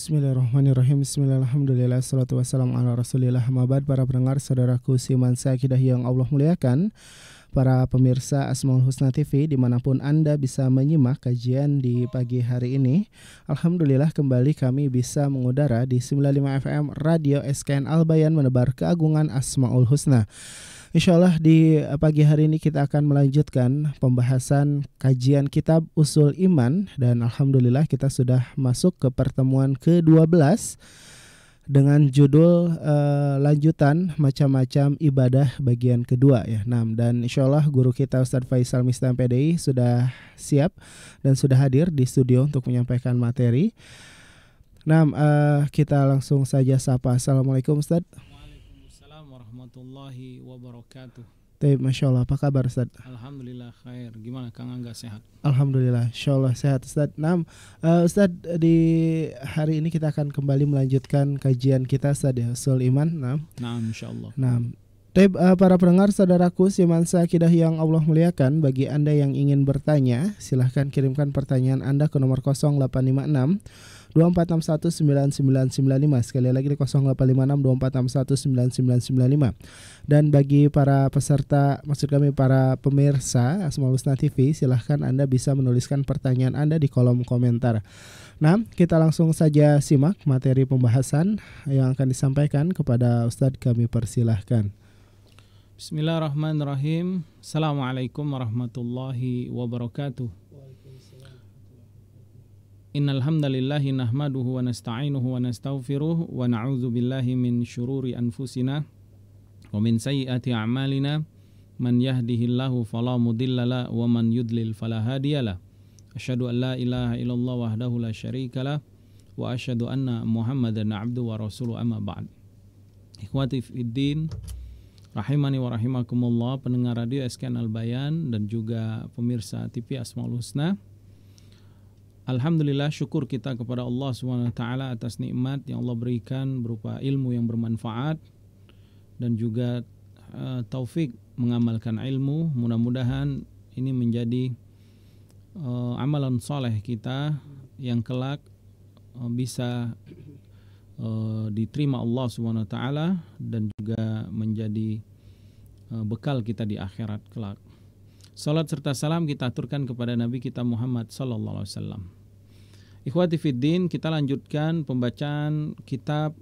Bismillahirrahmanirrahim. Bismillahirrahmanirrahim. Salatu wassalamu ala rasulillah. Mabad, para pendengar, saudaraku Siman Sakidah yang Allah muliakan, para pemirsa Asmaul Husna TV dimanapun Anda bisa menyimak kajian di pagi hari ini. Alhamdulillah kembali kami bisa mengudara di 95 FM Radio SKN Al-Bayan menebar keagungan Asmaul Husna. Insyaallah di pagi hari ini kita akan melanjutkan pembahasan kajian kitab Usul Iman, dan alhamdulillah kita sudah masuk ke pertemuan ke-12 dengan judul lanjutan macam-macam ibadah bagian kedua ya. Dan insyaallah guru kita Ustadz Faisal Mistam PDI sudah siap dan sudah hadir di studio untuk menyampaikan materi. Kita langsung saja sapa. Assalamualaikum Ustadz. Warahmatullahi wabarakatuh. Masya Allah, apa kabar Ustaz? Alhamdulillah khair. Gimana Kang Angga, sehat? Alhamdulillah, Insya Allah sehat Ustaz. Ustaz, di hari ini kita akan kembali melanjutkan kajian kita Ustaz ya, Usul Iman. Insya Allah. Para pendengar saudaraku Siman Sakidah yang Allah muliakan, bagi Anda yang ingin bertanya, silahkan kirimkan pertanyaan Anda ke nomor 0856 24619995. Sekali lagi di 0856 24619995. Dan bagi para peserta, maksud kami para pemirsa Asmaul Husna TV, silahkan Anda bisa menuliskan pertanyaan Anda di kolom komentar. Kita langsung saja simak materi pembahasan yang akan disampaikan kepada Ustadz, kami persilahkan. Bismillahirrahmanirrahim. Assalamualaikum warahmatullahi wabarakatuh. Innal hamdalillahi nahmaduhu wa nasta'inuhu wa nastaghfiruh wa na'udzu billahi min syururi anfusina wa min sayyiati a'malina, man yahdihillahu fala mudhillalah wa man yudlil fala hadiyalah. Asyhadu an la ilaha illallah wahdahu la syarikalah wa asyhadu anna Muhammadan 'abduhu wa rasuluhu, amma ba'd. Ikhwati fiddin, rahimani wa rahimakumullah, pendengar radio SKN Al-Bayan dan juga pemirsa TV Asmaul Husna. Alhamdulillah, syukur kita kepada Allah SWT atas nikmat yang Allah berikan berupa ilmu yang bermanfaat dan juga taufik mengamalkan ilmu. Mudah-mudahan ini menjadi amalan soleh kita yang kelak bisa diterima Allah SWT dan juga menjadi bekal kita di akhirat kelak. Salat serta salam kita aturkan kepada Nabi kita Muhammad sallallahu alaihi wasallam. Ikhwati fiddin, kita lanjutkan pembacaan kitab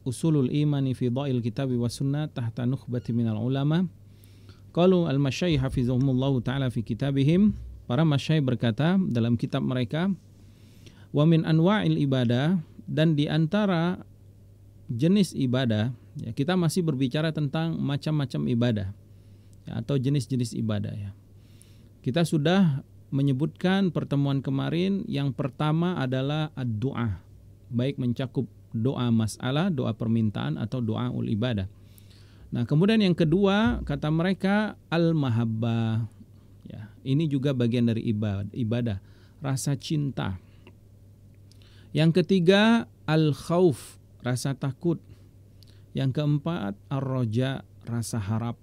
Usulul Imani fi Dha'il Kitabi was Sunnah tahta nukhbati minal ulama. Qalu al-masyayikh hafizahumullahu ta'ala fi kitabihim. Para masyayikh berkata dalam kitab mereka, wa min anwa'il ibadah, dan di antara jenis ibadah, ya, kita masih berbicara tentang macam-macam ibadah ya, atau jenis-jenis ibadah ya. Kita sudah menyebutkan pertemuan kemarin, yang pertama adalah ad-du'a, baik mencakup doa masalah, doa permintaan atau doa ul ibadah. Kemudian yang kedua kata mereka al-mahabbah ya, ini juga bagian dari ibadah, rasa cinta. Yang ketiga al-khauf, rasa takut. Yang keempat ar-roja, rasa harap.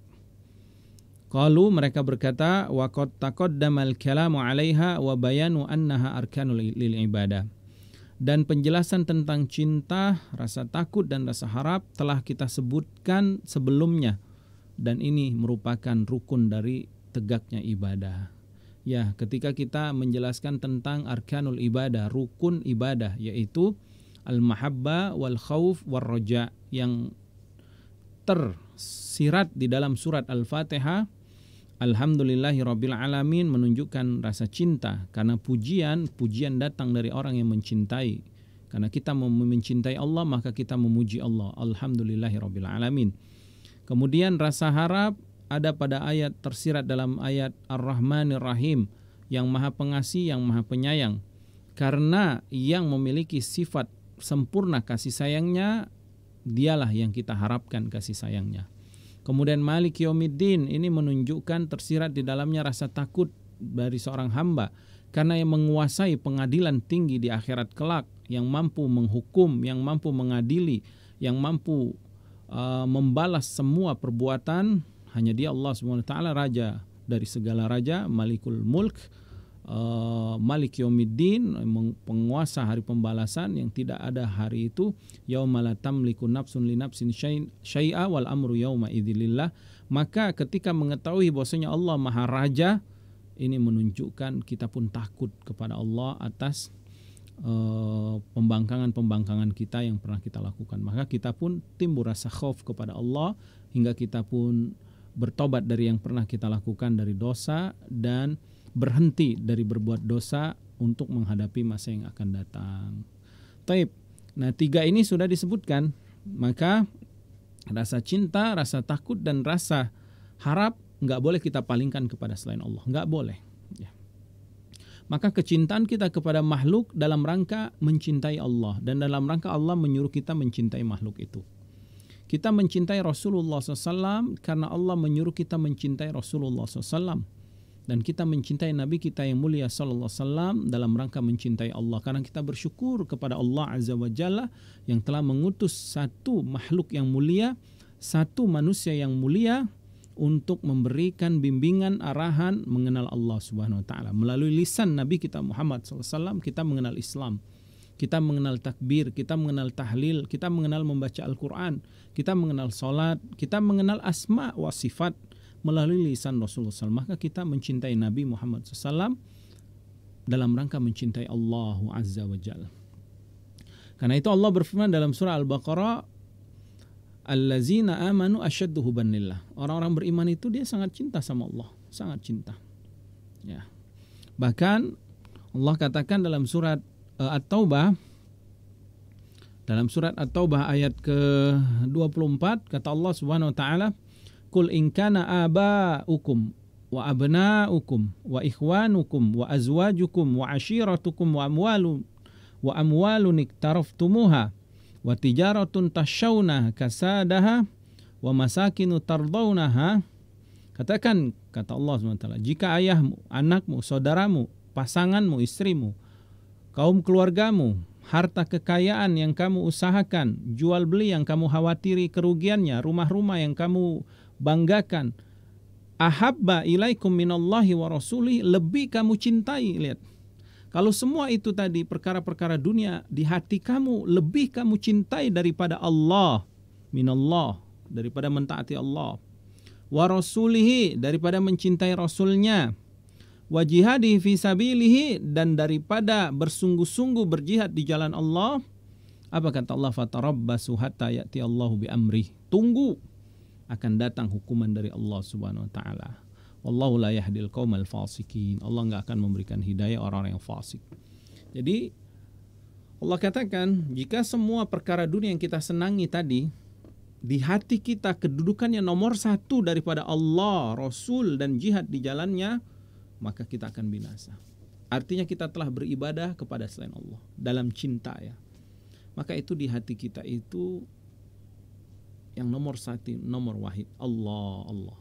Qalu, mereka berkata, wa qad taqaddamal kalamu 'alaiha wa bayanu annaha arkanul lil ibadah. Dan penjelasan tentang cinta, rasa takut dan rasa harap telah kita sebutkan sebelumnya, dan ini merupakan rukun dari tegaknya ibadah. Ya, ketika kita menjelaskan tentang arkanul ibadah, rukun ibadah, yaitu al-mahabbah wal khauf war roja, yang tersirat di dalam surat Al-Fatihah. Alhamdulillahirabbil alamin, menunjukkan rasa cinta, karena pujian datang dari orang yang mencintai. Karena kita mencintai Allah, maka kita memuji Allah. Alhamdulillahirabbil alamin. Kemudian rasa harap ada pada ayat, tersirat dalam ayat Ar-Rahmanir Rahim, yang Maha Pengasih, yang Maha Penyayang. Karena yang memiliki sifat sempurna kasih sayangnya, dialah yang kita harapkan kasih sayangnya. Kemudian Malik Yaumiddin, ini menunjukkan tersirat di dalamnya rasa takut dari seorang hamba, karena yang menguasai pengadilan tinggi di akhirat kelak, yang mampu menghukum, yang mampu mengadili, yang mampu membalas semua perbuatan, hanya Dia, Allah SWT, Raja dari segala raja, Malikul Mulk, Malik Yaumiddin, penguasa hari pembalasan yang tidak ada hari itu, yauma la tamliku nafsun li nafsin syai'a wal amru yauma idzilillah. Maka ketika mengetahui bahwasanya Allah Maha Raja, ini menunjukkan kita pun takut kepada Allah atas pembangkangan-pembangkangan kita yang pernah kita lakukan. Maka kita pun timbul rasa khauf kepada Allah, hingga kita pun bertobat dari yang pernah kita lakukan dari dosa dan berhenti dari berbuat dosa untuk menghadapi masa yang akan datang. Taib. Nah, 3 ini sudah disebutkan. Maka rasa cinta, rasa takut, dan rasa harap nggak boleh kita palingkan kepada selain Allah. Nggak boleh. Ya. Maka kecintaan kita kepada makhluk dalam rangka mencintai Allah, dan dalam rangka Allah menyuruh kita mencintai makhluk itu. Kita mencintai Rasulullah SAW karena Allah menyuruh kita mencintai Rasulullah SAW. Dan kita mencintai Nabi kita yang mulia sallallahu alaihi wasallam dalam rangka mencintai Allah, karena kita bersyukur kepada Allah Azza wa Jalla yang telah mengutus satu makhluk yang mulia, satu manusia yang mulia untuk memberikan bimbingan arahan mengenal Allah Subhanahu wa taala. Melalui lisan Nabi kita Muhammad sallallahu alaihi wasallam kita mengenal Islam. Kita mengenal takbir, kita mengenal tahlil, kita mengenal membaca Al-Qur'an, kita mengenal salat, kita mengenal asma wa sifat melalui lisan Rasulullah SAW. Maka kita mencintai Nabi Muhammad SAW dalam rangka mencintai Allah Azza wa Jalla. Karena itu Allah berfirman dalam surah Al-Baqarah, allazina amanu asyaddu hubban lillah. Orang-orang beriman itu dia sangat cinta sama Allah, sangat cinta. Ya. Bahkan Allah katakan dalam surat At-Taubah, dalam surat At-Taubah ayat ke-24, kata Allah Subhanahu wa taala, Qul in kana aba'ukum wa abna'ukum wa ikhwanukum wa azwajukum wa ashiratukum wa amwalun iktaraftumuha wa tijaratun tashawna kasadaha wa masakinu tardawnaha. Katakan, kata Allah SWT, jika ayahmu, anakmu, saudaramu, pasanganmu, istrimu, kaum keluargamu, harta kekayaan yang kamu usahakan, jual beli yang kamu khawatiri kerugiannya, rumah-rumah yang kamu banggakan, ahabba ilaikum minallahi wa rasulih, lebih kamu cintai. Lihat, kalau semua itu tadi perkara-perkara dunia di hati kamu lebih kamu cintai daripada Allah, minallah, daripada mentaati Allah, wa rasulihi, daripada mencintai rasulnya, wa jihadihi fi sabilihi, dan daripada bersungguh-sungguh berjihad di jalan Allah. Apa kata Allah? Fatarabbasu hatta ya'ti Allahu bi amrih. Tunggu, akan datang hukuman dari Allah Subhanahu wa taala. Wallahu la yahdil qaumal fasikin. Allah enggak akan memberikan hidayah orang-orang yang fasik. Jadi Allah katakan, jika semua perkara dunia yang kita senangi tadi di hati kita kedudukannya nomor 1 daripada Allah, Rasul, dan jihad di jalannya, maka kita akan binasa. Artinya kita telah beribadah kepada selain Allah dalam cinta, ya. Maka itu di hati kita itu yang nomor 1, nomor wahid, Allah, Allah.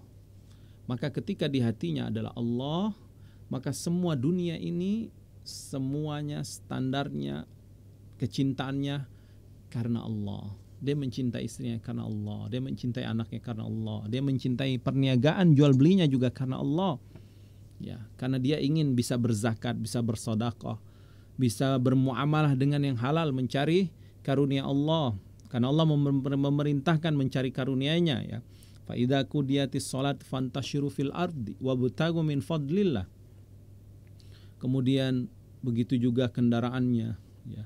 Maka ketika di hatinya adalah Allah, maka semua dunia ini semuanya standarnya kecintaannya karena Allah. Dia mencintai istrinya karena Allah, dia mencintai anaknya karena Allah, dia mencintai perniagaan jual belinya juga karena Allah. Ya, karena dia ingin bisa berzakat, bisa bersedekah, bisa bermuamalah dengan yang halal, mencari karunia Allah. Karena Allah memerintahkan mencari karunia-Nya, ya. Fa idza qudiyatis shalat fantashiru fil ardi wabtagu min fadlillah. Kemudian begitu juga kendaraannya, ya.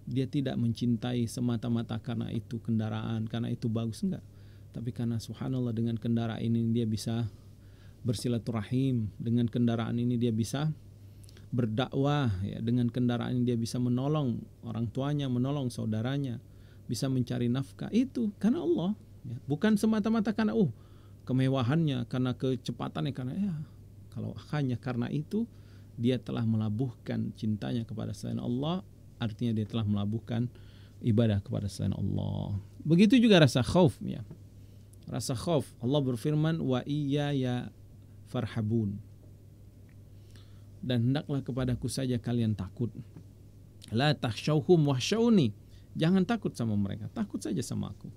Dia tidak mencintai semata-mata karena itu kendaraan, karena itu bagus, enggak. Tapi karena subhanallah dengan kendaraan ini dia bisa bersilaturahim, dengan kendaraan ini dia bisa berdakwah, ya. Dengan kendaraan ini dia bisa menolong orang tuanya, menolong saudaranya, bisa mencari nafkah. Itu karena Allah, ya. Bukan semata-mata karena kemewahannya, karena kecepatannya, karena kalau hanya karena itu dia telah melabuhkan cintanya kepada selain Allah, artinya dia telah melabuhkan ibadah kepada selain Allah. Begitu juga rasa khauf, ya. Rasa khauf, Allah berfirman, wa iyaya farhabun, dan hendaklah kepadaku saja kalian takut. La takhshawhum wahsyauni, jangan takut sama mereka, takut saja sama aku.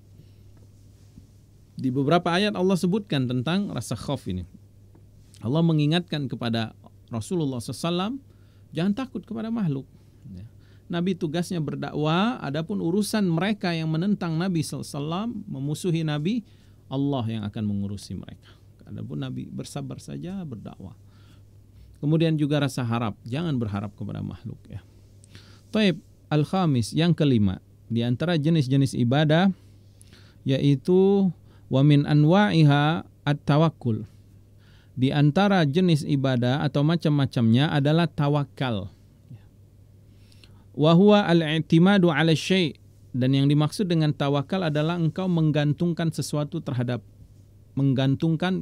Di beberapa ayat Allah sebutkan tentang rasa khauf ini. Allah mengingatkan kepada Rasulullah SAW, jangan takut kepada makhluk. Nabi tugasnya berdakwah, adapun urusan mereka yang menentang Nabi SAW, memusuhi Nabi, Allah yang akan mengurusi mereka. Adapun Nabi bersabar saja, berdakwah. Kemudian juga rasa harap, jangan berharap kepada makhluk ya. Taib al-khamis, yang kelima, di antara jenis-jenis ibadah yaitu wa min anwa'iha at-tawakkul. Di antara jenis ibadah atau macam-macamnya adalah tawakal. Wa huwa al-i'timadu 'ala syai', dan yang dimaksud dengan tawakal adalah engkau menggantungkan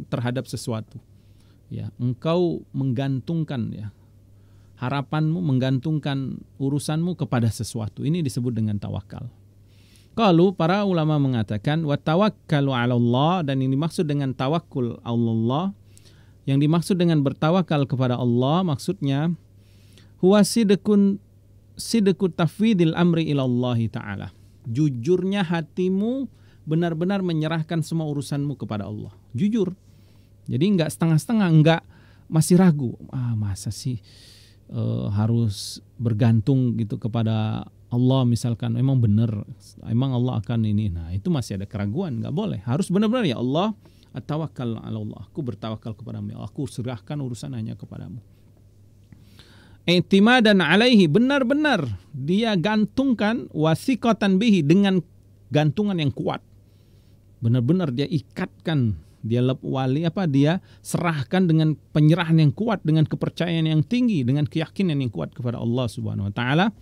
terhadap sesuatu. Ya, engkau menggantungkan ya harapanmu, menggantungkan urusanmu kepada sesuatu. Ini disebut dengan tawakal. Kalau para ulama mengatakan wa tawakkalu 'ala Allah, dan yang dimaksud dengan tawakkul Allah, yang dimaksud dengan bertawakal kepada Allah maksudnya huwa sidqu tafwidil amri ila Allah taala. Jujurnya hatimu benar-benar menyerahkan semua urusanmu kepada Allah. Jujur. Jadi enggak setengah-setengah, enggak masih ragu. Masa sih harus bergantung gitu kepada Allah misalkan, emang benar, emang Allah akan ini. Nah, itu masih ada keraguan, enggak boleh. Harus benar-benar ya Allah, at-tawakkal 'ala Allah. Aku bertawakal kepadamu ya Allah. Aku serahkan urusan hanya kepadamu. I'timadan 'alaihi, benar-benar dia gantungkan, wasiqatan bihi, dengan gantungan yang kuat. Benar-benar dia ikatkan, dia serahkan dengan penyerahan yang kuat, dengan kepercayaan yang tinggi, dengan keyakinan yang kuat kepada Allah Subhanahu wa taala.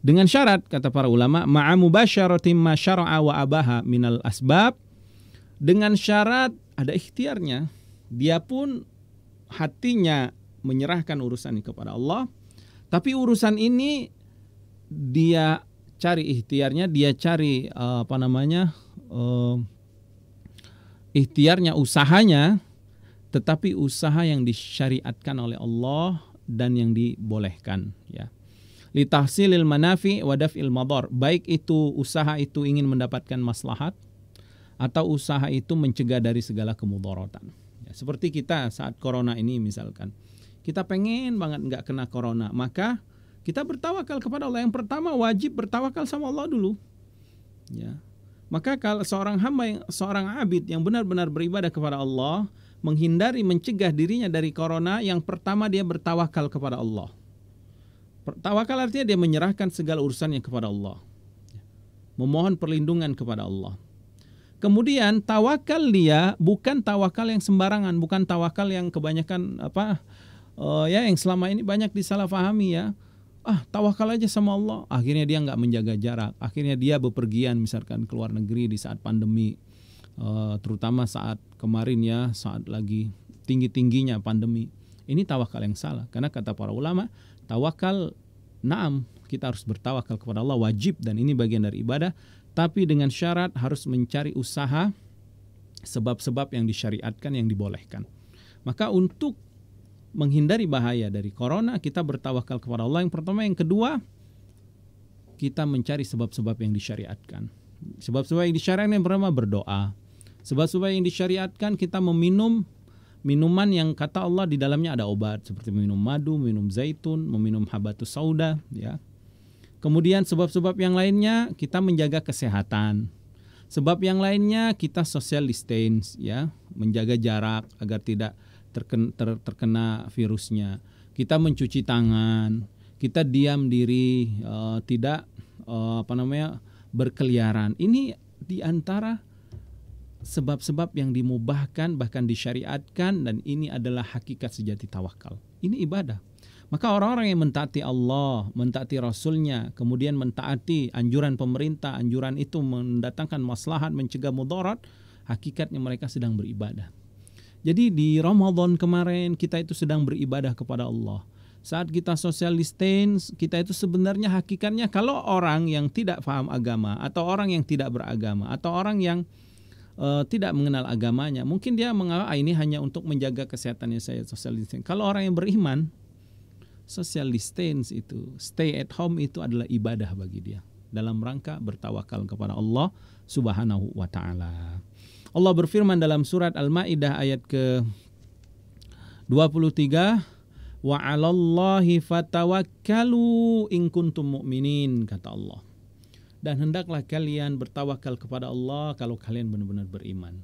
Dengan syarat, kata para ulama, ma'a mubasyaratin ma syara'a wa abaha minal asbab, dengan syarat ada ikhtiarnya, dia pun hatinya menyerahkan urusan ini kepada Allah, tapi urusan ini dia cari ikhtiarnya, dia cari ikhtiarnya, usahanya, tetapi usaha yang disyariatkan oleh Allah dan yang dibolehkan ya. Li tahsilil manafi wa daf'il madar, baik itu usaha itu ingin mendapatkan maslahat atau usaha itu mencegah dari segala kemudaratan. Ya, seperti kita saat corona ini misalkan, kita pengen banget nggak kena corona, maka kita bertawakal kepada Allah. Yang pertama wajib bertawakal sama Allah dulu. Ya. Maka kalau seorang hamba, seorang abid yang benar-benar beribadah kepada Allah, menghindari, mencegah dirinya dari corona, yang pertama dia bertawakal kepada Allah. Tawakal artinya dia menyerahkan segala urusannya kepada Allah, memohon perlindungan kepada Allah. Kemudian tawakal dia bukan tawakal yang sembarangan, bukan tawakal yang kebanyakan yang selama ini banyak disalahpahami ya. Tawakal aja sama Allah, akhirnya dia nggak menjaga jarak, akhirnya dia bepergian misalkan ke luar negeri di saat pandemi, terutama saat kemarin ya, saat lagi tinggi-tingginya pandemi. Ini tawakal yang salah, karena kata para ulama, tawakal, naam, kita harus bertawakal kepada Allah, wajib, dan ini bagian dari ibadah, tapi dengan syarat harus mencari usaha, sebab-sebab yang disyariatkan, yang dibolehkan. Maka untuk menghindari bahaya dari corona, kita bertawakal kepada Allah yang pertama. Yang kedua, kita mencari sebab-sebab yang disyariatkan. Sebab-sebab yang disyariatkan yang pertama berdoa. Sebab-sebab yang disyariatkan kita meminum minuman yang kata Allah di dalamnya ada obat, seperti minum madu, minum zaitun, meminum habatus sauda ya. Kemudian sebab-sebab yang lainnya kita menjaga kesehatan. Sebab yang lainnya kita social distance ya, menjaga jarak agar tidak terkena virusnya. Kita mencuci tangan, kita diam diri, tidak berkeliaran. Ini diantara sebab-sebab yang dimubahkan, bahkan disyariatkan, dan ini adalah hakikat sejati tawakal. Ini ibadah. Maka orang-orang yang mentaati Allah, mentaati Rasulnya, kemudian mentaati anjuran pemerintah, anjuran itu mendatangkan maslahat, mencegah mudarat, hakikatnya mereka sedang beribadah. Jadi di Ramadan kemarin kita itu sedang beribadah kepada Allah. Saat kita social distance, kita itu sebenarnya hakikatnya, kalau orang yang tidak paham agama, atau orang yang tidak beragama, atau orang yang tidak mengenal agamanya, mungkin dia menganggap ini hanya untuk menjaga kesehatannya saya social distance. Kalau orang yang beriman, social distance itu, stay at home itu adalah ibadah bagi dia, dalam rangka bertawakal kepada Allah Subhanahu wa ta'ala. Allah berfirman dalam surat Al-Maidah ayat ke-23, Wa 'alallahi fatawakkalu in kuntum mu'minin, kata Allah. Dan hendaklah kalian bertawakal kepada Allah kalau kalian benar-benar beriman.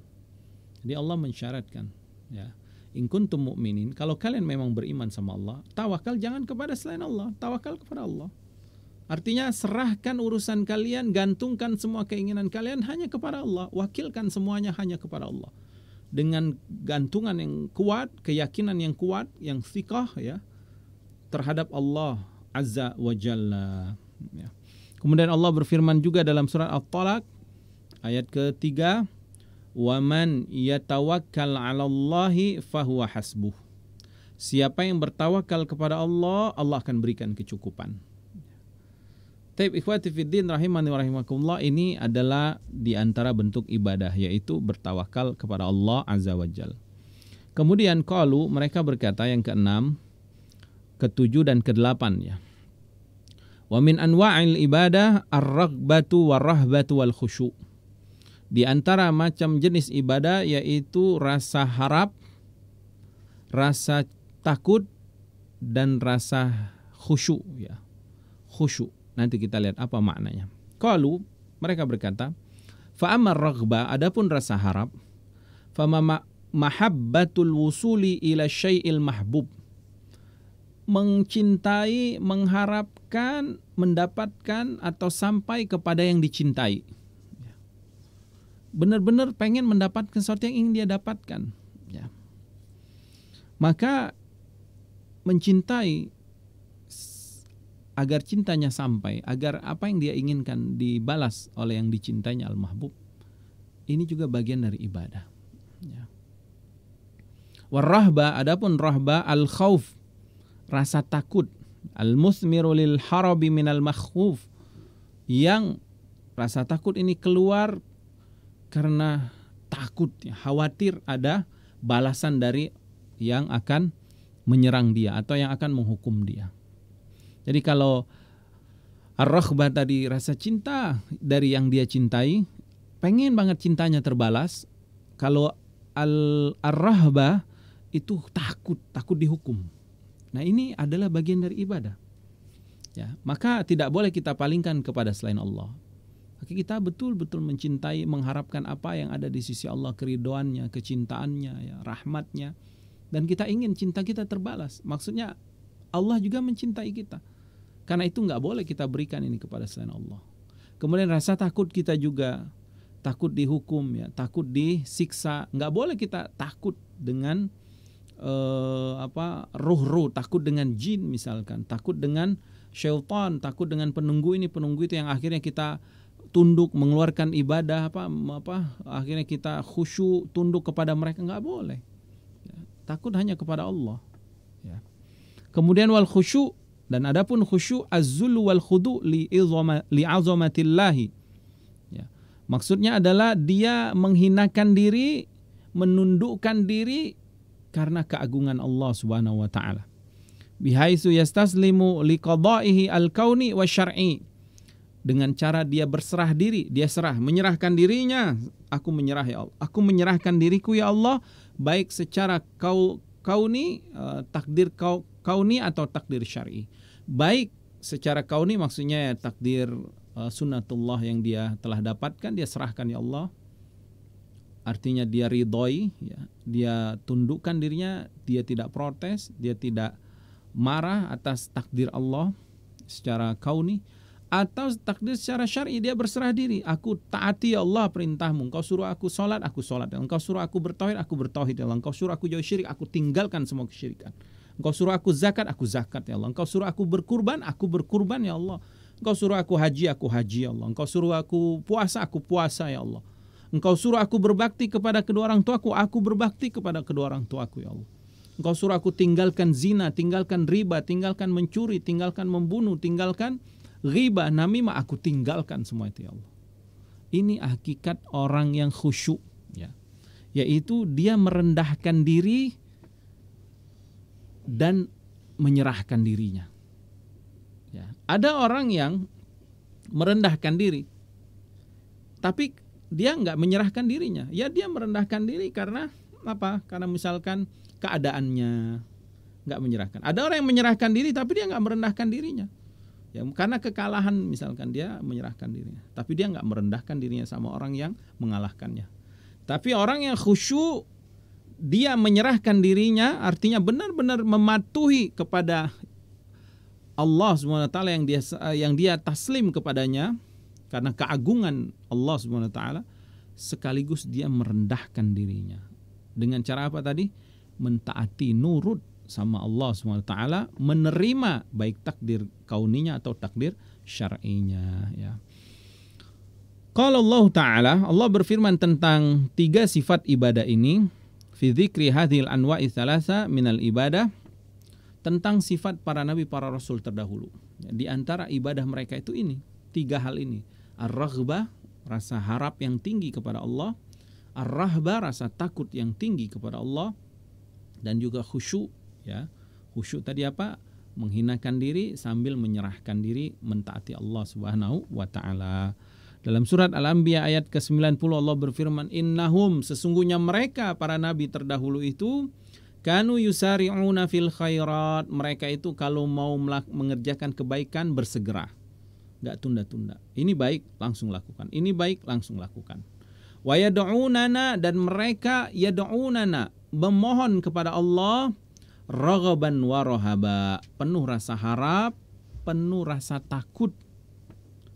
Jadi Allah mensyaratkan, ya, in kuntum mu'minin, kalau kalian memang beriman sama Allah, tawakal jangan kepada selain Allah, tawakal kepada Allah. Artinya serahkan urusan kalian, gantungkan semua keinginan kalian hanya kepada Allah, wakilkan semuanya hanya kepada Allah. Dengan gantungan yang kuat, keyakinan yang kuat, yang thiqah, ya, terhadap Allah Azza wa Jalla, ya. Kemudian Allah berfirman juga dalam surat At-Talaq ayat ke-3, "Wa man yatawakkal 'alallahi fahuwa hasbuh." Siapa yang bertawakal kepada Allah, Allah akan berikan kecukupan. Taib ikhwati fiddin rahimani wa rahimakumullah, ini adalah di antara bentuk ibadah, yaitu bertawakal kepada Allah Azza wa Jalla. Kemudian qalu, mereka berkata, yang ke-6, ke-7 dan ke-8, ya. Wa min anwa'il ibadah ar-raghbatu war-rahbatu wal khusyu'. Di antara macam jenis ibadah yaitu rasa harap, rasa takut, dan rasa khusyuk, ya. Khusyuk. Nanti kita lihat apa maknanya. Qalu, mereka berkata, fa amar raghbah, adapun rasa harap, fa mahabbatul wusuli ila syai'il mahbub. Mencintai, mengharapkan, mendapatkan atau sampai kepada yang dicintai. Benar-benar pengen mendapatkan sesuatu yang ingin dia dapatkan, ya. Maka mencintai agar cintanya sampai, agar apa yang dia inginkan dibalas oleh yang dicintainya, al-mahbub. Ini juga bagian dari ibadah, ya. Warahba, adapun rahba al-khauf, rasa takut, al-musmiru lil harabi minal makhuf, yang rasa takut ini keluar karena takut, ya, khawatir ada balasan dari yang akan menyerang dia atau yang akan menghukum dia. Jadi kalau ar-raghbah tadi rasa cinta dari yang dia cintai, pengen banget cintanya terbalas. Kalau ar-rahbah itu takut dihukum. Nah, ini adalah bagian dari ibadah, ya. Maka tidak boleh kita palingkan kepada selain Allah. Maka kita betul-betul mencintai, mengharapkan apa yang ada di sisi Allah, keridhoannya, kecintaannya, ya, rahmatnya, dan kita ingin cinta kita terbalas. Maksudnya Allah juga mencintai kita. Karena itu nggak boleh kita berikan ini kepada selain Allah. Kemudian rasa takut kita juga, takut dihukum, ya, takut disiksa. Nggak boleh kita takut dengan ruh-ruh, takut dengan jin misalkan, takut dengan syaitan, takut dengan penunggu ini penunggu itu, yang akhirnya kita tunduk mengeluarkan ibadah akhirnya kita khusyuk tunduk kepada mereka. Nggak boleh, ya. Takut hanya kepada Allah, ya. Kemudian wal khusyuk, dan adapun khusyuk az-zul wal khudu' li azamatillahi, ya. Maksudnya adalah dia menghinakan diri, menundukkan diri karena keagungan Allah Subhanahu wa taala. Bihaitsu yastaslimu liqada'ihi al-kauni wa syar'i. Dengan cara dia berserah diri, dia menyerahkan dirinya. Aku menyerah, ya Allah. Aku menyerahkan diriku, ya Allah, baik secara kauni, takdir kauni atau takdir syar'i. Baik secara kauni maksudnya ya takdir sunnatullah yang dia telah dapatkan, dia serahkan, ya Allah. Artinya dia ridhoi, ya, dia tundukkan dirinya, dia tidak protes, dia tidak marah atas takdir Allah secara kauni, atau takdir secara syar'i, dia berserah diri. Aku taati, ya Allah, perintahmu. Engkau suruh aku sholat, aku sholat. Engkau suruh aku bertauhid, aku bertauhid, ya Allah. Engkau suruh aku jauh syirik, aku tinggalkan semua kesyirikan. Engkau suruh aku zakat, aku zakat, ya Allah. Engkau suruh aku berkurban, aku berkurban, ya Allah. Engkau suruh aku haji, ya Allah. Engkau suruh aku puasa, aku puasa, ya Allah. Engkau suruh aku berbakti kepada kedua orang tuaku, aku berbakti kepada kedua orang tuaku, ya Allah. Engkau suruh aku tinggalkan zina, tinggalkan riba, tinggalkan mencuri, tinggalkan membunuh, tinggalkan ghibah, namimah, aku tinggalkan semua itu, ya Allah. Ini hakikat orang yang khusyuk, ya. Yaitu dia merendahkan diri dan menyerahkan dirinya, ya. Ada orang yang merendahkan diri, tapi dia nggak menyerahkan dirinya. Ya, dia merendahkan diri karena apa? Karena misalkan keadaannya, nggak menyerahkan. Ada orang yang menyerahkan diri tapi dia nggak merendahkan dirinya. Ya, karena kekalahan misalkan dia menyerahkan dirinya, tapi dia nggak merendahkan dirinya sama orang yang mengalahkannya. Tapi orang yang khusyuk, dia menyerahkan dirinya, artinya benar-benar mematuhi kepada Allah SWT yang dia taslim kepadanya karena keagungan Allah SWT, sekaligus dia merendahkan dirinya. Dengan cara apa tadi? Mentaati, nurut sama Allah SWT, menerima baik takdir kauninya atau takdir syar'inya, ya. Qala Allah Ta'ala, Allah berfirman tentang 3 sifat ibadah ini, fi dzikri hadhil anwa'i thalatha minal ibadah, tentang sifat para nabi, para rasul terdahulu. Di antara ibadah mereka itu ini, 3 hal ini. Ar-raghbah, rasa harap yang tinggi kepada Allah. Ar-rahbah, rasa takut yang tinggi kepada Allah. Dan juga khusyuk, ya. Khusyuk tadi apa? Menghinakan diri sambil menyerahkan diri, mentaati Allah Subhanahu wa Ta'ala. Dalam surat Al-Anbiya ayat ke-90 Allah berfirman, innahum, sesungguhnya mereka para nabi terdahulu itu, kanu yusari'una fil khairat, mereka itu kalau mau mengerjakan kebaikan bersegera, nggak tunda-tunda. Ini baik, langsung lakukan. Ini baik, langsung lakukan. Wa yad'unana, dan mereka yad'unana, memohon kepada Allah, raghaban wa rahaba, penuh rasa harap, penuh rasa takut.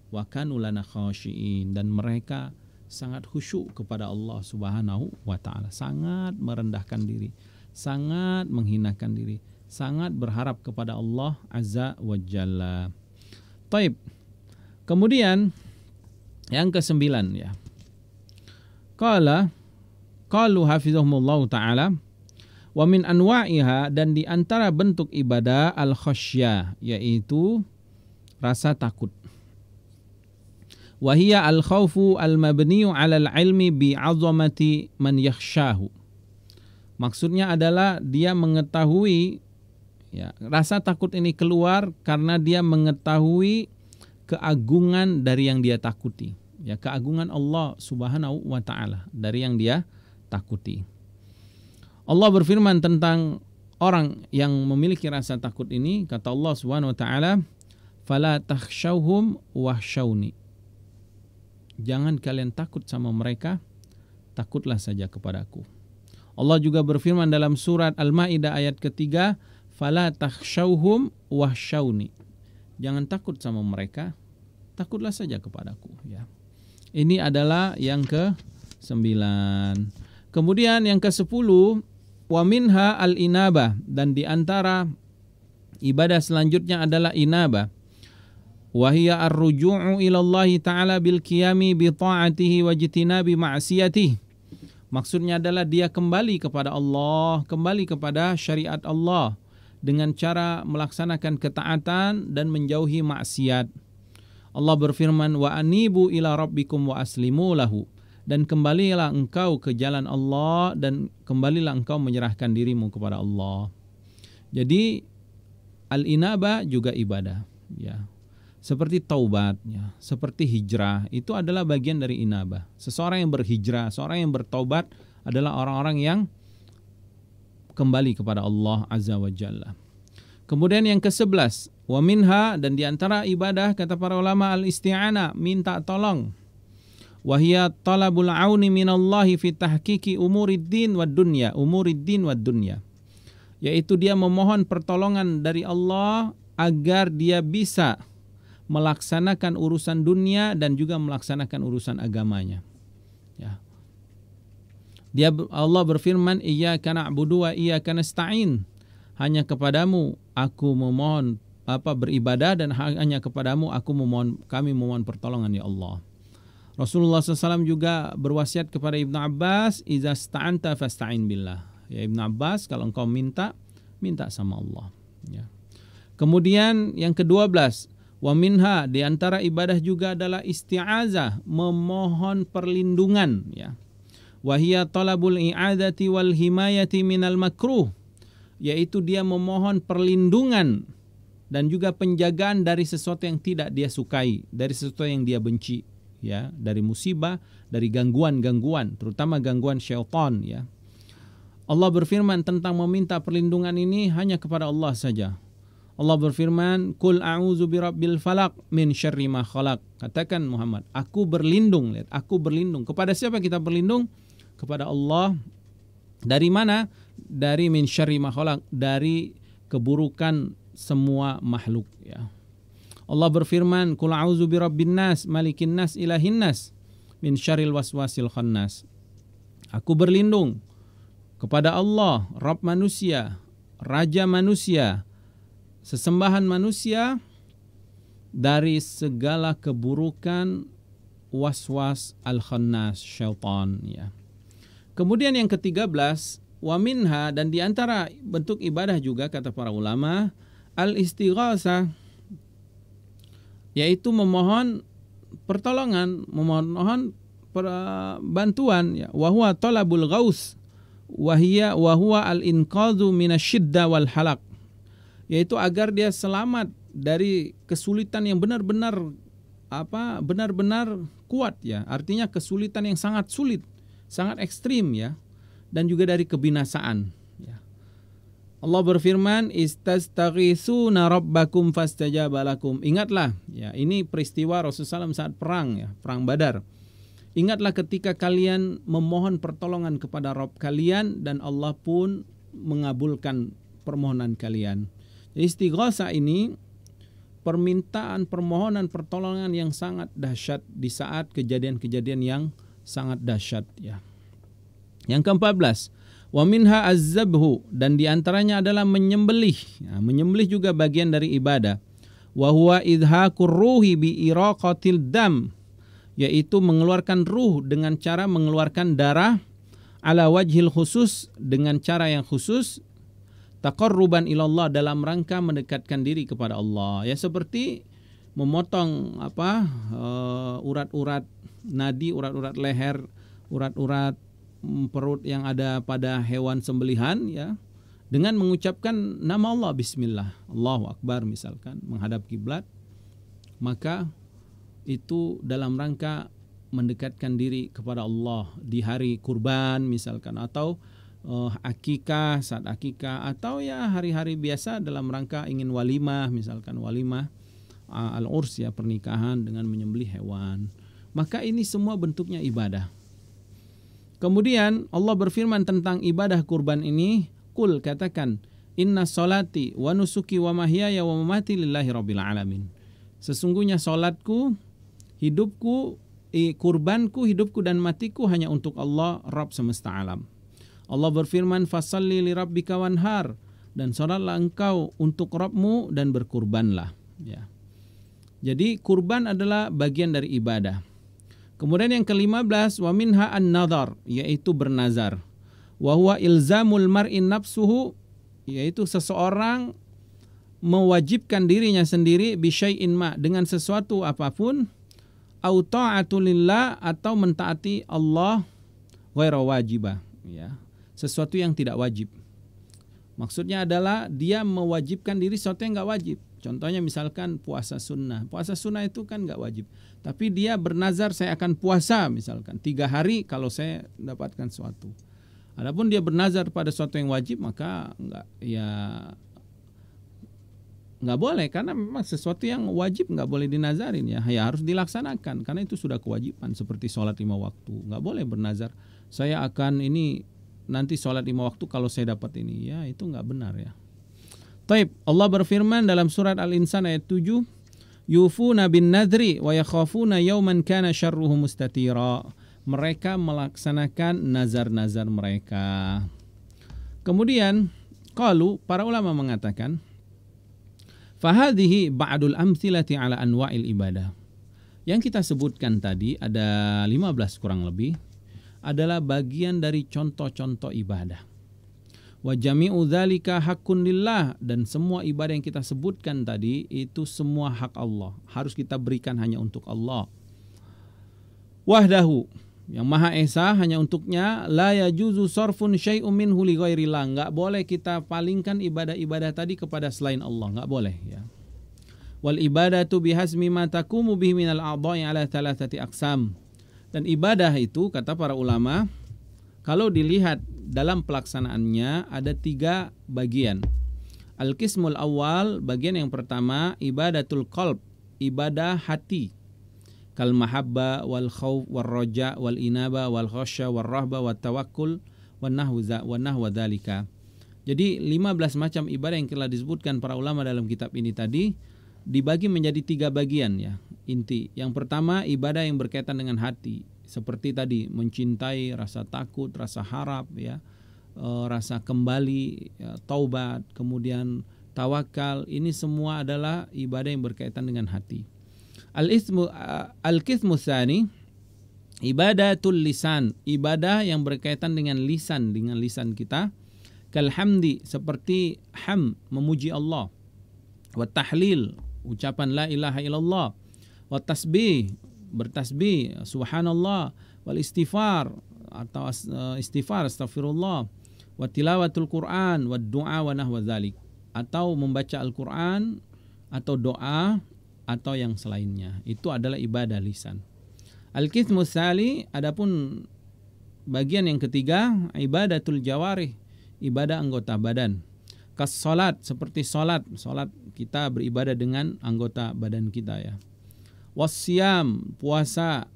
Wa kanu lana khashiin, dan mereka sangat khusyuk kepada Allah Subhanahu wa Ta'ala, sangat merendahkan diri, sangat menghinakan diri, sangat berharap kepada Allah Azza wa Jalla. Taib. Kemudian yang ke-9, ya. Qalu hafizahumullah ta'ala, wa min anwa'iha, dan di antara bentuk ibadah al-khasyah, yaitu rasa takut. Wa hiya al-khawfu al-mabniu 'ala al-'ilmi bi'azamati man yakhshahu. Maksudnya adalah dia mengetahui, ya, rasa takut ini keluar karena dia mengetahui keagungan dari yang dia takuti, ya, keagungan Allah Subhanahu wa Ta'ala dari yang dia takuti. Allah berfirman tentang orang yang memiliki rasa takut ini, kata Allah Subhanahu wa Ta'ala, fala takhshawhum wahshawni. Jangan kalian takut sama mereka, takutlah saja kepadaku. Allah juga berfirman dalam surat Al-Maidah ayat ke-3, fala takhshawhum wahshawni. Jangan takut sama mereka, takutlah saja kepadaku, ya. Ini adalah yang ke-9. Kemudian yang ke-10, wa minha al-inabah, dan di antara ibadah selanjutnya adalah inabah. Wa hiya ar-ruju'u ila Allah Ta'ala bil qiyami bi ta'atihi wa jitinabi ma'siyatihi. Maksudnya adalah dia kembali kepada Allah, kembali kepada syariat Allah dengan cara melaksanakan ketaatan dan menjauhi maksiat. Allah berfirman, wa anibu ila rabbikum wa aslimu lahu, dan kembalilah engkau ke jalan Allah dan kembalilah engkau menyerahkan dirimu kepada Allah. Jadi al-inabah juga ibadah, ya. Seperti taubat, ya, seperti hijrah, itu adalah bagian dari inabah. Seseorang yang berhijrah, seorang yang bertaubat adalah orang-orang yang kembali kepada Allah Azza wa Jalla. Kemudian yang ke-11, wa minha, dan diantara ibadah kata para ulama al-isti'anah, minta tolong. Wa hiya talabul auni minallahi fi tahqiqi umuriddin wad dunya, umuriddin wad dunya. Yaitu dia memohon pertolongan dari Allah agar dia bisa melaksanakan urusan dunia dan juga melaksanakan urusan agamanya, ya. Allah berfirman, iyyaka na'budu wa iyyaka nasta'in. Hanya kepadamu aku memohon beribadah, dan hanya kepadamu kami memohon pertolongan, ya Allah. Rasulullah SAW juga berwasiat kepada Ibnu Abbas, iza sta'anta fasta'in billah. Ya Ibnu Abbas, kalau engkau minta sama Allah, ya. Kemudian yang ke-12, wa minha, di antara ibadah juga adalah isti'azah, memohon perlindungan, ya. Wa hiya talabul i'adati wal himayati minal makruh, yaitu dia memohon perlindungan dan juga penjagaan dari sesuatu yang tidak dia sukai, dari sesuatu yang dia benci, ya, dari musibah, dari gangguan-gangguan, terutama gangguan syaitan, ya. Allah berfirman tentang meminta perlindungan ini hanya kepada Allah saja. Allah berfirman, "Qul a'udzu birabbil falaq min syarri ma khalaq." Katakan Muhammad, aku berlindung, lihat, aku berlindung. Kepada siapa kita berlindung? Kepada Allah. Dari mana? Dari min syarri ma khalaq, dari keburukan semua makhluk, ya. Allah berfirman, "Qul a'udzu birabbin nas, malikin nas, ilahin nas, min syarril waswasil khannas." Aku berlindung kepada Allah, Rabb manusia, Raja manusia, sesembahan manusia, dari segala keburukan waswas al-khannas, syaitan, ya. Kemudian yang ke-13, wa minha, dan di antara bentuk ibadah juga kata para ulama, al-istighasah, yaitu memohon pertolongan, memohon bantuan, ya. Wa huwa talabul ghaus wa huwa al-inqadhu minasyidda wal halak, yaitu agar dia selamat dari kesulitan yang benar-benar kuat, ya. Artinya kesulitan yang sangat sulit, sangat ekstrim, ya. Dan juga dari kebinasaan, ya. Allah berfirman, "Istastaghisuna rabbakum fastajaba lakum." Ingatlah, ya, ini peristiwa Rasulullah SAW saat perang, ya, perang Badar. Ingatlah ketika kalian memohon pertolongan kepada Rabb kalian dan Allah pun mengabulkan permohonan kalian. Jadi istighosah ini permintaan, permohonan, pertolongan yang sangat dahsyat di saat kejadian-kejadian yang sangat dahsyat, ya. Yang ke-14, wa minha az-zabhu, dan diantaranya adalah menyembelih. Nah, menyembelih juga bagian dari ibadah. Wa huwa idhakur ruhi bi iraqatil dam, yaitu mengeluarkan ruh dengan cara mengeluarkan darah, ala wajhil khusus, dengan cara yang khusus, taqarruban ilallah, dalam rangka mendekatkan diri kepada Allah, ya, seperti memotong urat-urat nadi, urat-urat leher, urat-urat perut yang ada pada hewan sembelihan, ya, dengan mengucapkan nama Allah, bismillah, Allahu Akbar, misalkan menghadap kiblat, maka itu dalam rangka mendekatkan diri kepada Allah di hari kurban misalkan, atau akikah, saat akikah, atau ya hari-hari biasa dalam rangka ingin walimah, misalkan walimah al-urs, ya, pernikahan dengan menyembelih hewan. Maka ini semua bentuknya ibadah. Kemudian Allah berfirman tentang ibadah kurban ini, "Qul," katakan, "Inna salati wa nusuki wa mahyaya wa mamati lillahi rabbil alamin." Sesungguhnya salatku, hidupku, kurbanku, hidupku dan matiku hanya untuk Allah, Rabb semesta alam. Allah berfirman, "Fasalli li rabbika wanhar," dan salatlah engkau untuk Rabbmu dan berkurbanlah, ya. Jadi kurban adalah bagian dari ibadah. Kemudian yang ke-15, wa minha an-nadhar, yaitu bernazar. Wa huwa ilzamul mar'in nafsuhu, yaitu seseorang mewajibkan dirinya sendiri bi syai'in ma, dengan sesuatu apapun, au ta'atulillah, atau mentaati Allah, ghaira wajibah, ya, sesuatu yang tidak wajib. Maksudnya adalah dia mewajibkan diri sesuatu yang enggak wajib. Contohnya misalkan puasa sunnah. Puasa sunnah itu kan enggak wajib. Tapi dia bernazar, saya akan puasa misalkan 3 hari kalau saya mendapatkan sesuatu. Adapun dia bernazar pada sesuatu yang wajib, maka enggak boleh, karena memang sesuatu yang wajib enggak boleh dinazarin, ya harus dilaksanakan karena itu sudah kewajiban, seperti sholat 5 waktu. Enggak boleh bernazar, saya akan ini nanti sholat 5 waktu kalau saya dapat ini, ya itu enggak benar, ya. Taib, Allah berfirman dalam surat Al-Insan ayat 7, "Yufuna bin nadri wa yakhafuna yawman kana syarruhu mustatira." Mereka melaksanakan nazar-nazar mereka. Kemudian qalu, para ulama mengatakan, fahadhihi ba'dul amthilati ala anwa'il ibadah. Yang kita sebutkan tadi ada 15 kurang lebih, adalah bagian dari contoh-contoh ibadah. Wa jami'u dzalika haqqun lillah, dan semua ibadah yang kita sebutkan tadi itu semua hak Allah, harus kita berikan hanya untuk Allah. Wahdahu, yang Maha Esa, hanya untuknya. La yajuzu sarfun syai'un minhu li ghairillah, enggak boleh kita palingkan ibadah-ibadah tadi kepada selain Allah, enggak boleh, ya. Wal ibadatu bihasmi ma taqumu bihi minal a'dha'i ala thalathati aqsam. Dan ibadah itu, kata para ulama, Kalau dilihat dalam pelaksanaannya ada 3 bagian. Al-qismul awal, bagian yang pertama, ibadatul qalb, ibadah hati. Kal mahabba wal khauf wal roja wal inaba wal khasya wal rahba wal tawakkul wan nahwa dzalika. Jadi 15 macam ibadah yang telah disebutkan para ulama dalam kitab ini tadi dibagi menjadi 3 bagian ya, inti. Yang pertama ibadah yang berkaitan dengan hati, seperti tadi mencintai, rasa takut, rasa harap ya, rasa kembali, ya, taubat, kemudian tawakal. Ini semua adalah ibadah yang berkaitan dengan hati. Al-qismu tsani ibadatul lisan, ibadah yang berkaitan dengan lisan kita. Kal hamdi, seperti memuji Allah. Wa tahlil, ucapan la ilaha illallah. Wa tasbih, bertasbih subhanallah. Wal istighfar, atau istighfar astagfirullah. Wa tilawatul Quran wa du'a wa nahwa dzalik, atau membaca Al-Quran atau doa atau yang selainnya. Itu adalah ibadah lisan. Al-qismu tsali, adapun bagian yang ketiga, ibadatul jawarih, ibadah anggota badan. Kas salat, seperti salat kita beribadah dengan anggota badan kita ya. Wasyam, puasa.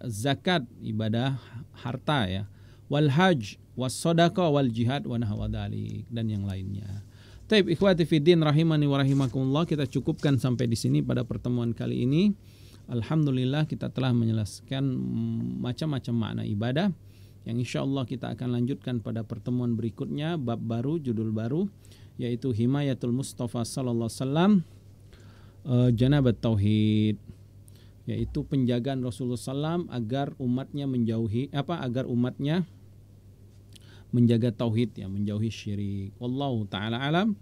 Zakat, ibadah harta ya. Wal hajj, was sadaqah, wal jihad wa nahwa dzalik, dan yang lainnya. Taib ikhwati fiddin rahimani wa rahimakumullah, kita cukupkan sampai di sini pada pertemuan kali ini. Alhamdulillah kita telah menjelaskan macam-macam makna ibadah yang insyaallah kita akan lanjutkan pada pertemuan berikutnya, bab baru, judul baru, yaitu himayatul Mustafa sallallahu alaihi wasallam janabat tauhid, yaitu penjagaan Rasulullah SAW agar umatnya menjaga tauhid ya, menjauhi syirik. Wallahu taala alam.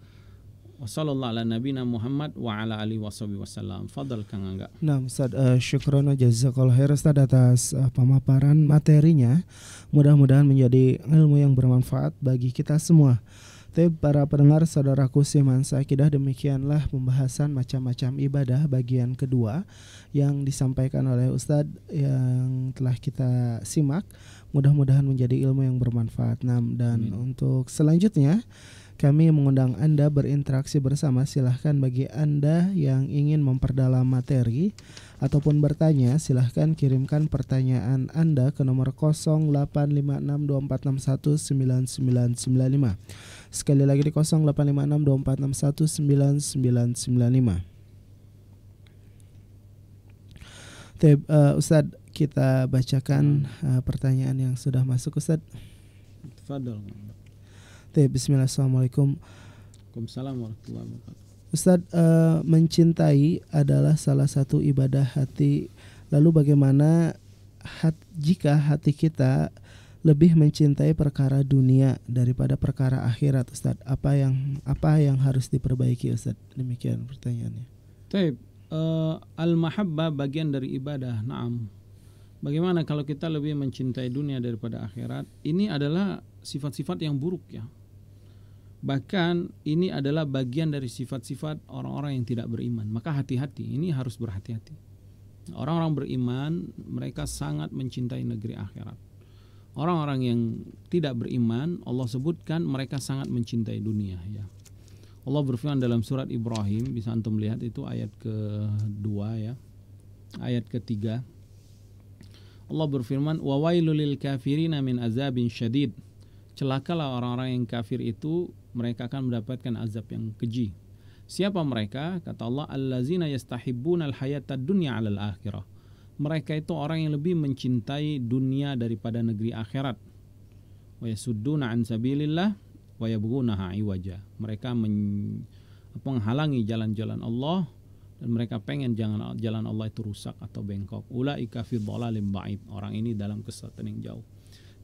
Wassallallahu ala nabiyina Muhammad wa ala alihi wasallam. Fadal Kang Angga. Nah, Ustaz, syukron jazakallahu khair Ustaz atas pemaparan materinya. Mudah-mudahan menjadi ilmu yang bermanfaat bagi kita semua. Tapi para pendengar saudaraku Siman Seakidah, demikianlah pembahasan macam-macam ibadah bagian kedua yang disampaikan oleh Ustadz yang telah kita simak. Mudah-mudahan menjadi ilmu yang bermanfaat. Dan untuk selanjutnya kami mengundang Anda berinteraksi bersama. Silahkan bagi Anda yang ingin memperdalam materi ataupun bertanya, silahkan kirimkan pertanyaan Anda ke nomor 085624619995. Sekali lagi di 085624619995. Ustadz, kita bacakan pertanyaan yang sudah masuk, Ustadz. Tafadhol. Bismillah, assalamualaikum. Waalaikumsalam warahmatullahi wabarakatuh. Ustadz, mencintai adalah salah satu ibadah hati. Lalu bagaimana jika hati kita lebih mencintai perkara dunia daripada perkara akhirat, Ustadz? Apa yang harus diperbaiki, Ustadz? Demikian pertanyaannya. Taib, al-mahabbah bagian dari ibadah. Naam. Bagaimana kalau kita lebih mencintai dunia daripada akhirat? Ini adalah sifat-sifat yang buruk ya. Bahkan ini adalah bagian dari sifat-sifat orang-orang yang tidak beriman. Maka hati-hati, ini harus berhati-hati. Orang-orang beriman, mereka sangat mencintai negeri akhirat. Orang-orang yang tidak beriman, Allah sebutkan mereka sangat mencintai dunia ya. Allah berfirman dalam surat Ibrahim, bisa antum lihat itu ayat kedua ya, ayat ketiga. Allah berfirman, wa wailul lil kafirina min azabin syadid. Celakalah orang-orang yang kafir itu, mereka akan mendapatkan azab yang keji. Siapa mereka? Kata Allah, allazina yastahibbuna al-hayatad dunya 'alal akhirah. Mereka itu orang yang lebih mencintai dunia daripada negeri akhirat. Wa yasudduna an sabilillah wa yabghunaha iwaja. Mereka menghalangi jalan-jalan Allah dan mereka pengen jalan Allah itu rusak atau bengkok. Ulaika fi dhalalim ba'id. Orang ini dalam kesesatan yang jauh.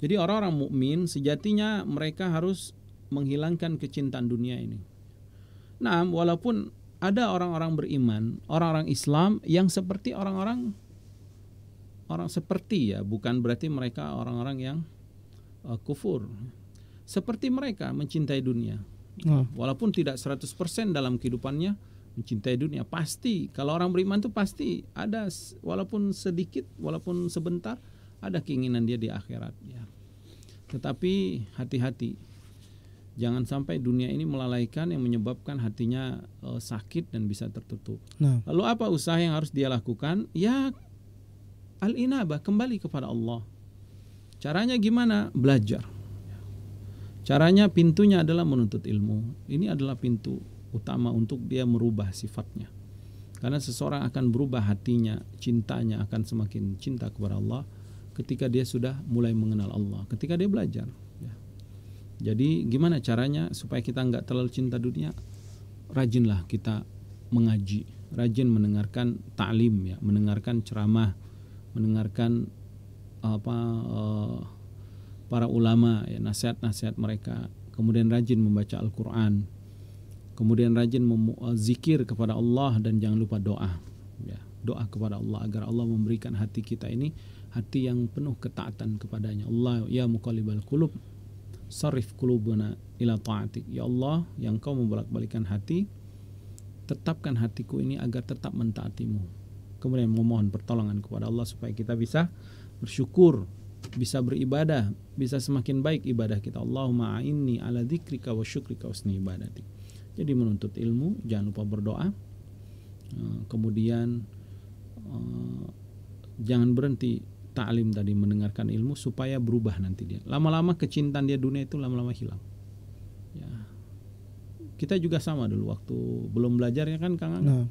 Jadi orang-orang mukmin sejatinya mereka harus menghilangkan kecintaan dunia ini. Nah, walaupun ada orang-orang beriman, orang-orang Islam yang seperti orang seperti ya, bukan berarti mereka orang-orang yang kufur. Seperti mereka mencintai dunia. Walaupun tidak 100% dalam kehidupannya mencintai dunia. Pasti kalau orang beriman itu pasti ada, walaupun sedikit, walaupun sebentar, ada keinginan dia di akhirat ya. Tetapi hati-hati, jangan sampai dunia ini melalaikan yang menyebabkan hatinya sakit dan bisa tertutup. Nah, Lalu apa usaha yang harus dia lakukan? Ya al-inabah, kembali kepada Allah. Caranya gimana? Belajar. Caranya, pintunya adalah menuntut ilmu. Ini adalah pintu utama untuk dia merubah sifatnya. Karena seseorang akan berubah hatinya, cintanya akan semakin cinta kepada Allah ketika dia sudah mulai mengenal Allah, ketika dia belajar. Ya. Jadi gimana caranya supaya kita nggak terlalu cinta dunia? Rajinlah kita mengaji, rajin mendengarkan ta'lim, ya, mendengarkan ceramah, mendengarkan para ulama, ya, nasihat-nasihat mereka, kemudian rajin membaca Al-Quran, kemudian rajin zikir kepada Allah, dan jangan lupa doa, ya, doa kepada Allah agar Allah memberikan hati kita ini hati yang penuh ketaatan kepadanya. Allah ya muqallibal qulub sarif qulubana ila ta'atik. Ya Allah yang kau membolak-balikan hati, tetapkan hatiku ini agar tetap mentaatimu. Kemudian memohon pertolongan kepada Allah supaya kita bisa bersyukur, bisa beribadah, bisa semakin baik ibadah kita. Allahumma a'inni ala dzikrika wa syukrika wa husni ibadatik. Jadi menuntut ilmu, jangan lupa berdoa. Kemudian jangan berhenti ta'lim tadi, mendengarkan ilmu supaya berubah nanti dia. Lama-lama kecintaan dia dunia itu lama-lama hilang. Ya. Kita juga sama dulu waktu belum belajar, ya kan Kang Ang?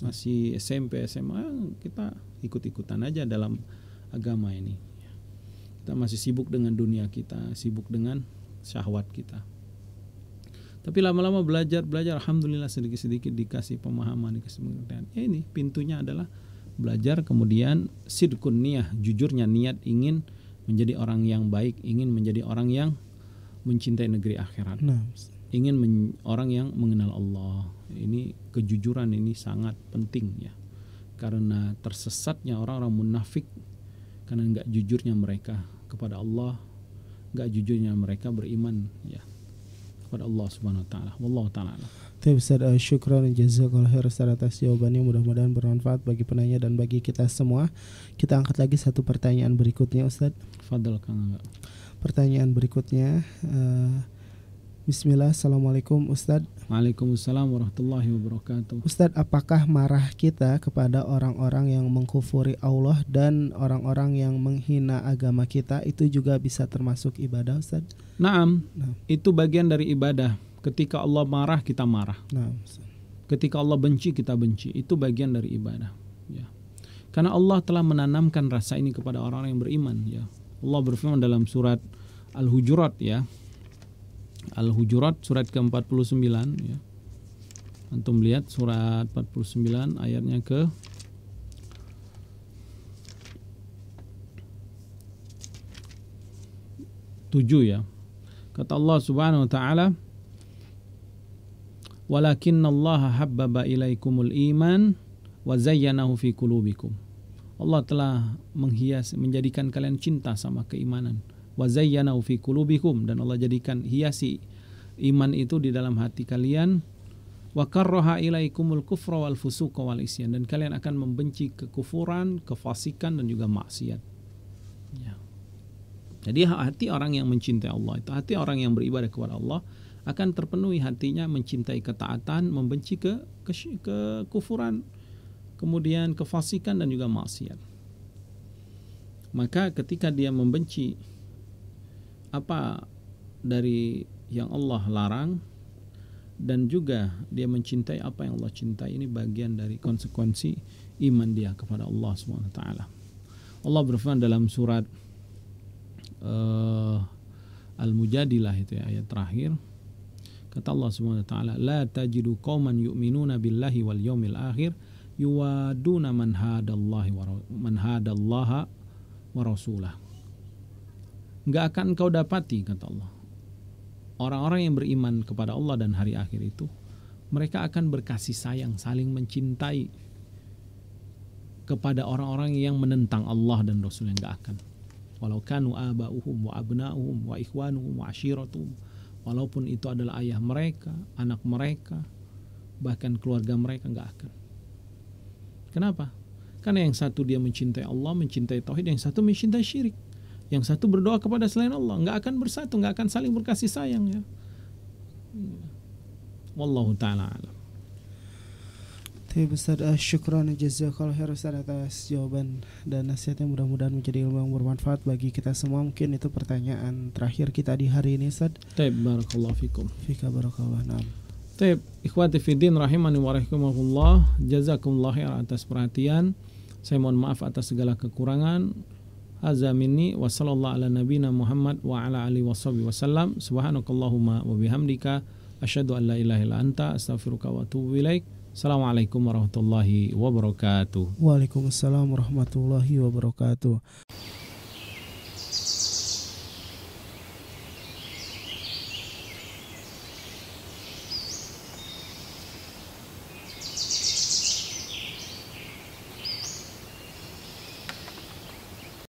Masih SMP, SMA, kita ikut-ikutan aja dalam agama ini. Kita masih sibuk dengan dunia kita, sibuk dengan syahwat kita. Tapi lama-lama belajar, alhamdulillah sedikit-sedikit dikasih pemahaman, dikasih pengertian. Ya ini pintunya adalah belajar, kemudian sidqun niyah, jujurnya niat ingin menjadi orang yang baik, ingin menjadi orang yang mencintai negeri akhirat. Ingin orang yang mengenal Allah. Ini kejujuran ini sangat penting, ya. Karena tersesatnya orang-orang munafik karena enggak jujurnya mereka kepada Allah, enggak jujurnya mereka beriman, ya, kepada Allah Subhanahu wa taala. Wallahu taala. Ustaz, syukran jazakallahu khair Ustaz atas jawabannya, mudah-mudahan bermanfaat bagi penanya dan bagi kita semua. Kita angkat lagi satu pertanyaan berikutnya, Ustaz. Fadhal Kang. Pertanyaan berikutnya, Bismillah, Assalamualaikum Ustaz. Waalaikumsalam warahmatullahi wabarakatuh. Ustaz, apakah marah kita kepada orang-orang yang mengkufuri Allah dan orang-orang yang menghina agama kita itu juga bisa termasuk ibadah, Ustaz? Naam, itu bagian dari ibadah. Ketika Allah marah, kita marah. Ketika Allah benci, kita benci. Itu bagian dari ibadah, ya. Karena Allah telah menanamkan rasa ini kepada orang-orang yang beriman, ya. Allah berfirman dalam surat Al-Hujurat, ya. Al-Hujurat surat ke-49, ya. Antum lihat surat 49 ayatnya ke 7, ya. Kata Allah Subhanahu wa taala, "Walakinnallaha habbaba ilaikumul iman wa zayyanahu fi qulubikum." Allah telah menghias, menjadikan kalian cinta sama keimanan. Wa zayyanahu fi qulubikum, dan Allah jadikan, hiasi iman itu di dalam hati kalian. Wa karraha ilaikumul kufra wal fusuqa wal isyan, dan kalian akan membenci kekufuran, kefasikan, dan juga maksiat. Ya. Jadi hati orang yang mencintai Allah itu, hati orang yang beribadah kepada Allah akan terpenuhi hatinya mencintai ketaatan, membenci kekufuran, kemudian kefasikan dan juga maksiat. Maka ketika dia membenci apa dari yang Allah larang dan juga dia mencintai apa yang Allah cintai, ini bagian dari konsekuensi iman dia kepada Allah Subhanahu wa taala. Allah berfirman dalam surat Al-Mujadilah, itu ya, ayat terakhir. Kata Allah Subhanahu wa taala, "La tajidu qauman yu'minuna billahi wal yaumil akhir yuwaduna man hadallaha wa rasulah." Enggak akan kau dapati, kata Allah, orang-orang yang beriman kepada Allah dan hari akhir itu, mereka akan berkasih sayang, saling mencintai kepada orang-orang yang menentang Allah dan Rasulnya. Enggak akan. Walau kanu aba'uhum wa abna'uhum wa ikhwanuhum wa ashiratuhum, walaupun itu adalah ayah mereka, anak mereka, bahkan keluarga mereka, enggak akan. Kenapa? Karena yang satu dia mencintai Allah, mencintai tauhid, yang satu mencintai syirik. yang satu berdoa kepada selain Allah, nggak akan bersatu, nggak akan saling berkasih sayang ya. Wallahu ta'ala alam. Ustaz, syukran jazakallahu khair Ustaz atas jawaban dan nasihatnya, mudah-mudahan menjadi ilmu yang bermanfaat bagi kita semua. Mungkin itu pertanyaan terakhir kita di hari ini Ustaz. Taib, barakallahu fikum. Fika barakallah. Naam. Taib, ikhwati fiddin rahimani wa rahimakumullah, jazakumullah khair atas perhatian. Saya mohon maaf atas segala kekurangan. Hadza minni wa sallallahu ala nabiyina Muhammad wa ala alihi washabihi wasallam. Subhanakallahumma wa bihamdika asyhadu an la ilaha illa anta astaghfiruka wa atubu ilaik. Assalamualaikum warahmatullahi wabarakatuh. Waalaikumsalam warahmatullahi wabarakatuh.